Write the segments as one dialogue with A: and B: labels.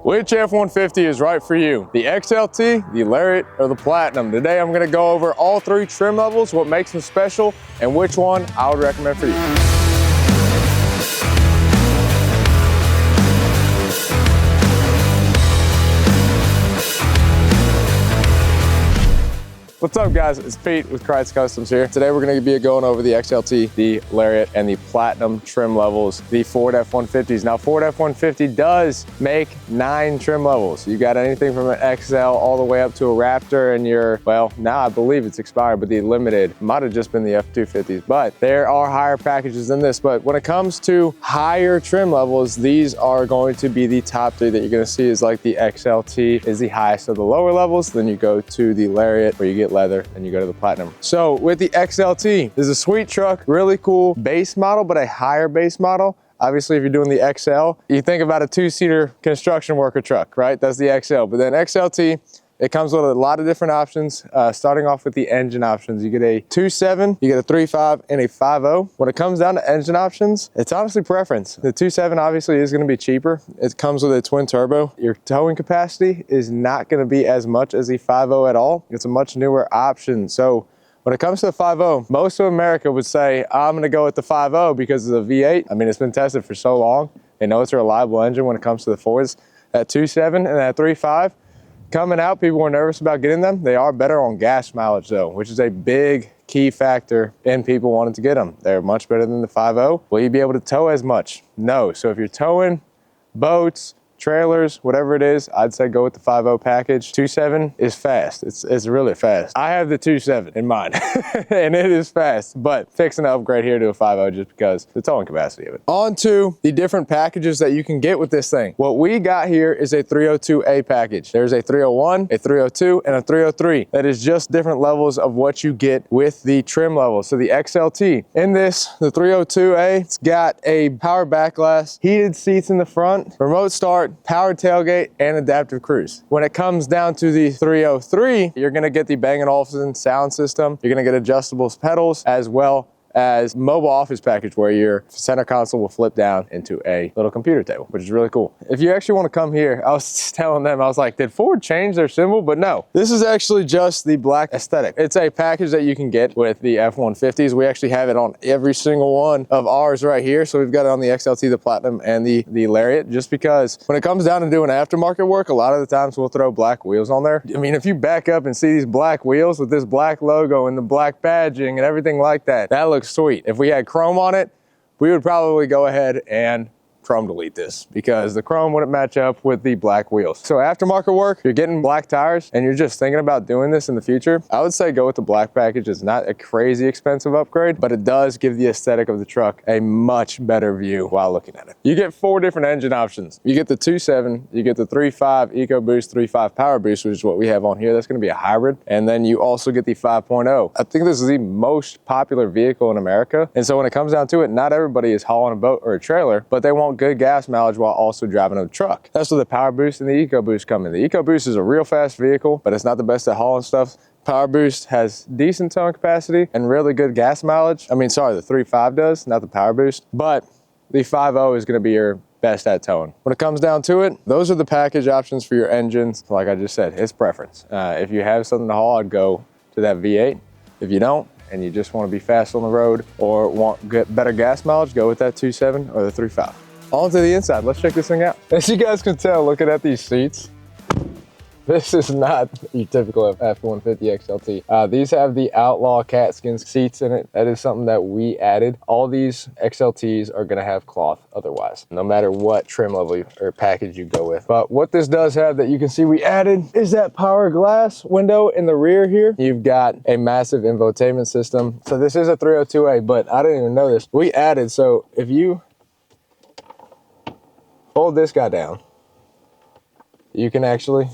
A: Which F-150 is right for you? The XLT, the Lariat, or the Platinum? Today I'm gonna go over all three trim levels, what makes them special, and which one I would recommend for you. What's up guys, it's Pete with Krietz Customs here. Today we're gonna be going over the XLT, the Lariat, and the Platinum trim levels, the Ford F-150s. Now Ford F-150 does make 9 trim levels. You got anything from an XL all the way up to a Raptor, and your, well, now I believe it's expired, but the limited might have just been the F-250s, but there are higher packages than this. But when it comes to higher trim levels, these are going to be the top 3 that you're gonna see. Is like the XLT is the highest of the lower levels, then you go to the Lariat where you get leather, and you go to the Platinum. So with the XLT, this is a sweet truck, really cool base model, but a higher base model. Obviously, if you're doing the XL, you think about a 2-seater construction worker truck, right? That's the XL. But then XLT, it comes with a lot of different options, starting off with the engine options. You get a 2.7, you get a 3.5, and a 5.0. When it comes down to engine options, it's honestly preference. The 2.7 obviously is gonna be cheaper. It comes with a twin turbo. Your towing capacity is not gonna be as much as the 5.0 at all. It's a much newer option. So when it comes to the 5.0, most of America would say, I'm gonna go with the 5.0 because of the V8. I mean, it's been tested for so long. They know it's a reliable engine when it comes to the Fords. That 2.7 and that 3.5, coming out, people were nervous about getting them. They are better on gas mileage though, which is a big key factor in people wanting to get them. They're much better than the 5.0. Will you be able to tow as much? No. So if you're towing boats, trailers, whatever it is, I'd say go with the 5.0 package. 2.7 is fast. It's really fast. I have the 2.7 in mind and it is fast, but fixing to upgrade here to a 5.0 just because the towing capacity of it. On to the different packages that you can get with this thing. What we got here is a 302A package. There's a 301, a 302, and a 303. That is just different levels of what you get with the trim level. So the XLT, in this, the 302A, it's got a power back glass, heated seats in the front, remote start, power tailgate, and adaptive cruise. When it comes down to the 303, you're gonna get the Bang & Olufsen sound system. You're gonna get adjustable pedals as well as mobile office package where your center console will flip down into a little computer table, which is really cool. If you actually want to come here, I was telling them, I was like, did Ford change their symbol? But no, this is actually just the black aesthetic. It's a package that you can get with the F-150s. We actually have it on every single one of ours right here. So we've got it on the XLT, the Platinum, and the Lariat, just because when it comes down to doing aftermarket work, a lot of the times we'll throw black wheels on there. I mean, if you back up and see these black wheels with this black logo and the black badging and everything like that, that looks sweet. If we had chrome on it, we would probably go ahead and chrome delete this because the chrome wouldn't match up with the black wheels. So aftermarket work, you're getting black tires and you're just thinking about doing this in the future, I would say go with the black package. It's not a crazy expensive upgrade, but it does give the aesthetic of the truck a much better view while looking at it. You get 4 different engine options. You get the 2.7, you get the 3.5 EcoBoost, 3.5 Power Boost, which is what we have on here. That's gonna be a hybrid. And then you also get the 5.0. I think this is the most popular vehicle in America. And so when it comes down to it, not everybody is hauling a boat or a trailer, but they want good gas mileage while also driving a truck. That's where the Power Boost and the EcoBoost come in. The EcoBoost is a real fast vehicle, but it's not the best at hauling stuff. Power Boost has decent towing capacity and really good gas mileage. I mean, sorry, the 3.5 does, not the Power Boost, but the 5.0 is gonna be your best at towing. When it comes down to it, those are the package options for your engines. Like I just said, it's preference. If you have something to haul, I'd go to that V8. If you don't, and you just wanna be fast on the road or want better gas mileage, go with that 2.7 or the 3.5. On to the inside, let's check this thing out. As you guys can tell, looking at these seats, this is not your typical F-150 XLT. These have the Outlaw catskin seats in it. That is something that we added. All these XLTs are gonna have cloth otherwise, no matter what trim level or package you go with. But what this does have that you can see we added is that power glass window in the rear here. You've got a massive infotainment system. So this is a 302A, but I didn't even know this. We added, so if you fold this guy down, you can actually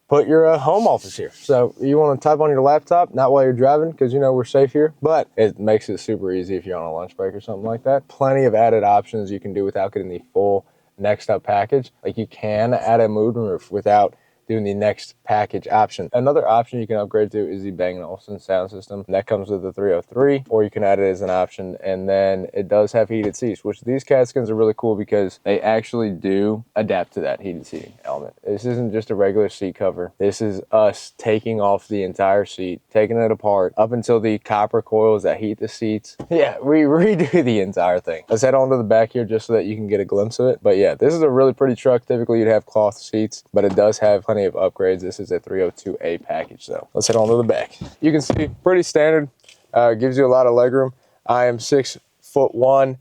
A: put your home office here. So you want to type on your laptop, not while you're driving, because you know we're safe here, but it makes it super easy if you're on a lunch break or something like that. Plenty of added options you can do without getting the full next up package. Like you can add a moonroof without doing the next package option. Another option you can upgrade to is the Bang & Olufsen sound system. That comes with the 303, or you can add it as an option. And then it does have heated seats, which these CAT skins are really cool because they actually do adapt to that heated seating element. This isn't just a regular seat cover. This is us taking off the entire seat, taking it apart up until the copper coils that heat the seats. Yeah, we redo the entire thing. Let's head on to the back here just so that you can get a glimpse of it. But yeah, this is a really pretty truck. Typically you'd have cloth seats, but it does have plenty of upgrades. This is a 302A package though. Let's head on to the back. You can see pretty standard, gives you a lot of legroom. I am 6'1"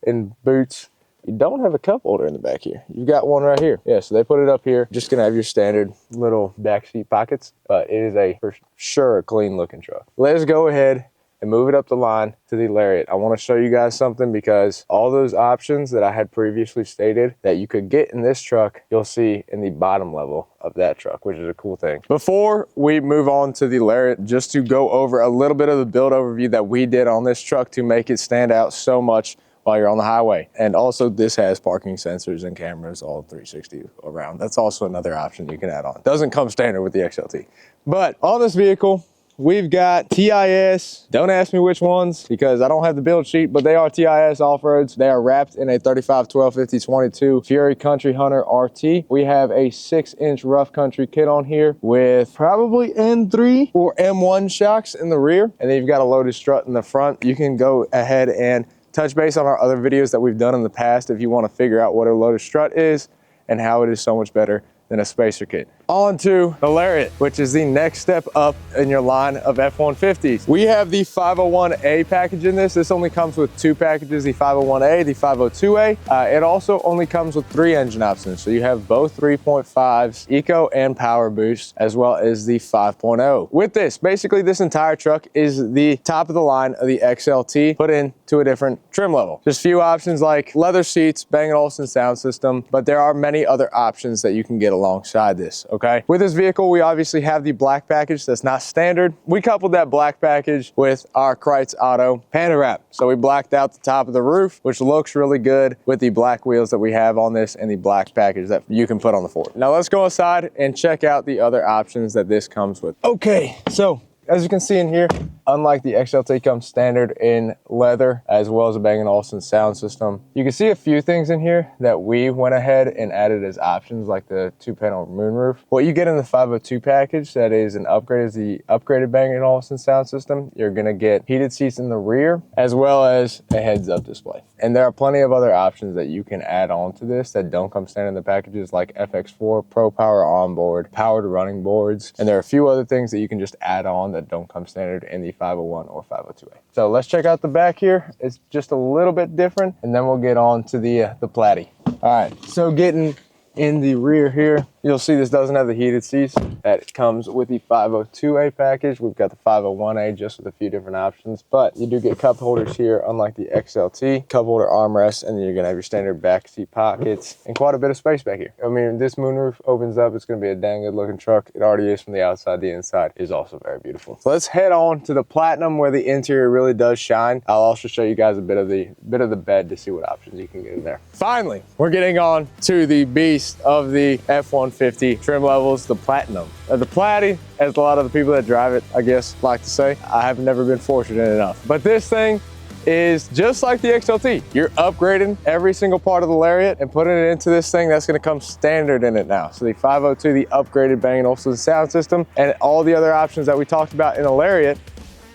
A: in boots. You don't have a cup holder in the back here. You've got one right here. Yeah, so they put it up here. Just gonna have your standard little back seat pockets, but it is a, for sure, a clean looking truck. Let's go ahead and move it up the line to the Lariat. I wanna show you guys something because all those options that I had previously stated that you could get in this truck, you'll see in the bottom level of that truck, which is a cool thing. Before we move on to the Lariat, just to go over a little bit of the build overview that we did on this truck to make it stand out so much while you're on the highway. And also this has parking sensors and cameras all 360 around. That's also another option you can add on. Doesn't come standard with the XLT. But on this vehicle, we've got TIS. Don't ask me which ones because I don't have the build sheet, but they are TIS off-roads. They are wrapped in a 35, 12, 50, 22 Fury Country Hunter RT. We have a 6-inch rough country kit on here with probably N3 or M1 shocks in the rear. And then you've got a loaded strut in the front. You can go ahead and touch base on our other videos that we've done in the past if you want to figure out what a loaded strut is and how it is so much better than a spacer kit. On to the Lariat, which is the next step up in your line of F-150s. We have the 501A package in this. This only comes with 2 packages, the 501A, the 502A. It also only comes with 3 engine options. So you have both 3.5s, Eco and Power Boost, as well as the 5.0. With this, basically this entire truck is the top of the line of the XLT put into a different trim level. Just a few options like leather seats, Bang & Olufsen sound system, but there are many other options that you can get alongside this, okay? With this vehicle, we obviously have the black package that's not standard. We coupled that black package with our Krietz Auto Panda Wrap. So we blacked out the top of the roof, which looks really good with the black wheels that we have on this and the black package that you can put on the Ford. Now let's go inside and check out the other options that this comes with. Okay, so as you can see in here, unlike the XLT comes standard in leather as well as a Bang & Olufsen sound system. You can see a few things in here that we went ahead and added as options like the 2-panel moonroof. What you get in the 502 package that is an upgrade is the upgraded Bang & Olufsen sound system. You're gonna get heated seats in the rear as well as a heads-up display. And there are plenty of other options that you can add on to this that don't come standard in the packages like FX4, Pro Power onboard, powered running boards, and there are a few other things that you can just add on that don't come standard in the 501 or 502A. So let's check out the back here. It's just a little bit different, and then we'll get on to the Platy. All right, so getting in the rear here, you'll see this doesn't have the heated seats that comes with the 502A package. We've got the 501A just with a few different options, but you do get cup holders here, unlike the XLT, cup holder armrests, and then you're gonna have your standard back seat pockets and quite a bit of space back here. I mean, this moonroof opens up. It's gonna be a dang good looking truck. It already is from the outside. The inside is also very beautiful. So let's head on to the Platinum where the interior really does shine. I'll also show you guys a bit of the bed to see what options you can get in there. Finally, we're getting on to the beast of the F-150 trim levels, the Platinum. The Platy, as a lot of the people that drive it, I guess, like to say, I have never been fortunate enough. But this thing is just like the XLT. You're upgrading every single part of the Lariat and putting it into this thing that's gonna come standard in it now. So the 502, the upgraded Bang & Olufsen sound system, and all the other options that we talked about in the Lariat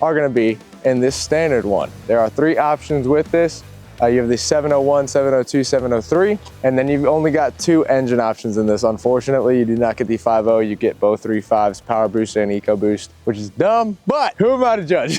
A: are gonna be in this standard one. There are 3 options with this. You have the 701, 702, 703, and then you've only got 2 engine options in this. Unfortunately, you do not get the 5.0. You get both 3.5s, Power Boost and Eco Boost, which is dumb, but who am I to judge?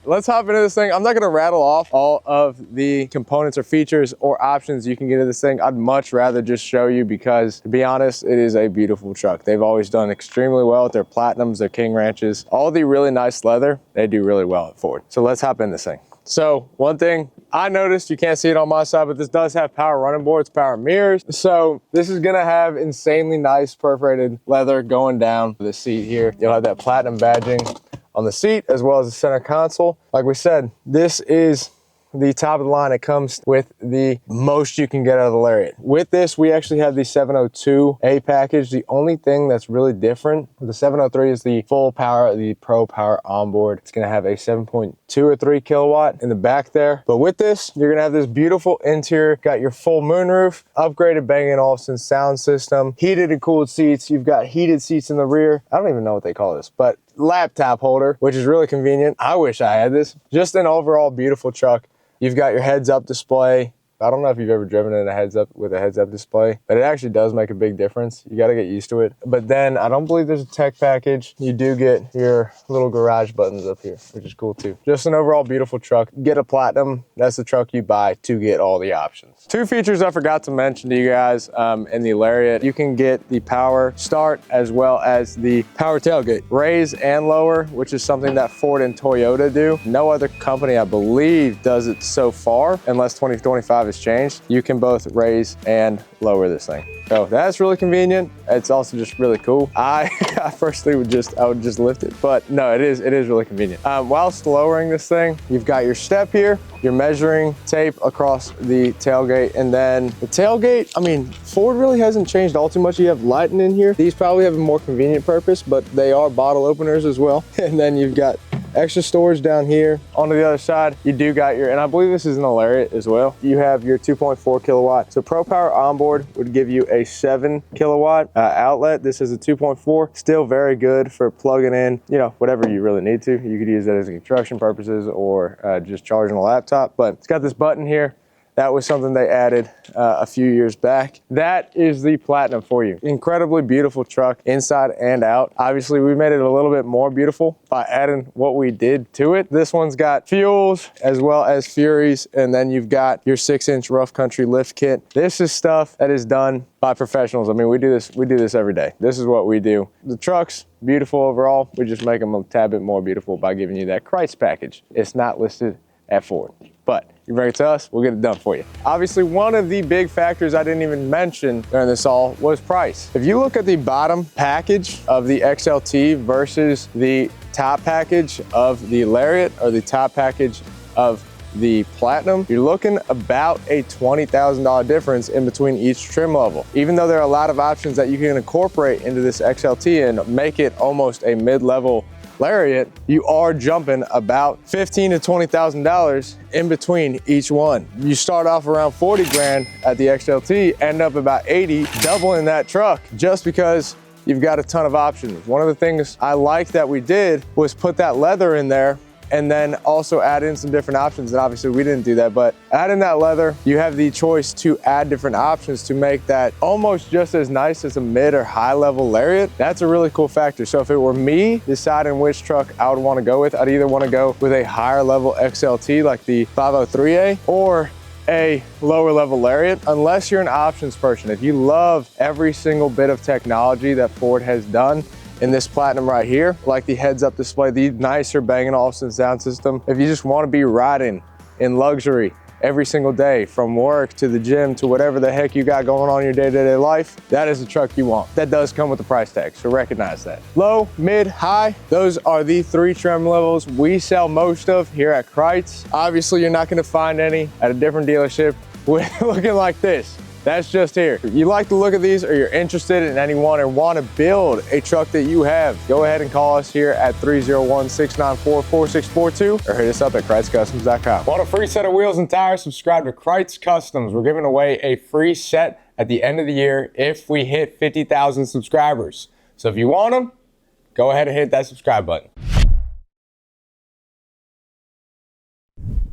A: Let's hop into this thing. I'm not gonna rattle off all of the components or features or options you can get in this thing. I'd much rather just show you because, to be honest, it is a beautiful truck. They've always done extremely well with their Platinums, their King Ranches. All the really nice leather, they do really well at Ford. So let's hop in this thing. So one thing I noticed, you can't see it on my side, but this does have power running boards, power mirrors. So this is gonna have insanely nice perforated leather going down the seat here. You'll have that Platinum badging on the seat as well as the center console. Like we said, this is the top of the line, it comes with the most you can get out of the Lariat. With this, we actually have the 702A package. The only thing that's really different with the 703 is the full power, the Pro Power onboard. It's gonna have a 7.2 or 3 kilowatt in the back there. But with this, you're gonna have this beautiful interior, got your full moonroof, upgraded Bang & Olufsen sound system, heated and cooled seats. You've got heated seats in the rear. I don't even know what they call this, but laptop holder, which is really convenient. I wish I had this. Just an overall beautiful truck. You've got your heads-up display. I don't know if you've ever driven in a heads-up display, but it actually does make a big difference. You got to get used to it. But then I don't believe there's a tech package. You do get your little garage buttons up here, which is cool too. Just an overall beautiful truck. Get a Platinum. That's the truck you buy to get all the options. 2 features I forgot to mention to you guys in the Lariat. You can get the power start as well as the power tailgate. Raise and lower, which is something that Ford and Toyota do. No other company, I believe, does it so far, unless 2025 has changed. You can both raise and lower this thing. So that's really convenient. It's also just really cool. I personally would just lift it, but no, it is really convenient. Whilst lowering this thing, you've got your step here, your measuring tape across the tailgate, and then the tailgate, I mean, Ford really hasn't changed all too much. You have lighting in here. These probably have a more convenient purpose, but they are bottle openers as well. And then you've got extra storage down here. On the other side, you do got your, and I believe this is in the Lariat as well, you have your 2.4 kilowatt. So Pro Power onboard would give you a 7 kilowatt outlet. This is a 2.4, still very good for plugging in, you know, whatever you really need to. You could use that as construction purposes or just charging a laptop, but it's got this button here. That was something they added a few years back. That is the Platinum for you. Incredibly beautiful truck inside and out. Obviously, we made it a little bit more beautiful by adding what we did to it. This one's got fuels as well as Furies, and then you've got your 6-inch rough country lift kit. This is stuff that is done by professionals. I mean, we do this every day. This is what we do. The truck's beautiful overall. We just make them a tad bit more beautiful by giving you that Krietz package. It's not listed at Ford, but you bring it to us, we'll get it done for you. Obviously, one of the big factors I didn't even mention during this all was price. If you look at the bottom package of the XLT versus the top package of the Lariat or the top package of the Platinum, you're looking about a $20,000 difference in between each trim level. Even though there are a lot of options that you can incorporate into this XLT and make it almost a mid-level Lariat, you are jumping about $15,000 to $20,000 in between each one. You start off around 40 grand at the XLT, end up about 80, doubling that truck just because you've got a ton of options. One of the things I liked that we did was put that leather in there and then also add in some different options. And obviously we didn't do that, but add in that leather, you have the choice to add different options to make that almost just as nice as a mid or high level Lariat. That's a really cool factor. So if it were me deciding which truck I would want to go with, I'd either want to go with a higher level XLT like the 503A or a lower level Lariat, unless you're an options person. If you love every single bit of technology that Ford has done in this Platinum right here, like the heads-up display, the nicer Bang & Olufsen sound system. If you just want to be riding in luxury every single day, from work to the gym to whatever the heck you got going on in your day-to-day life, that is the truck you want. That does come with the price tag, so recognize that. Low, mid, high, those are the 3 trim levels we sell most of here at Krietz. Obviously, you're not going to find any at a different dealership with looking like this. That's just here. If you like the look of these or you're interested in any one or want to build a truck that you have, go ahead and call us here at 301-694-4642 or hit us up at KreitzCustoms.com. Want a free set of wheels and tires? Subscribe to Krietz Customs. We're giving away a free set at the end of the year if we hit 50,000 subscribers. So if you want them, go ahead and hit that subscribe button.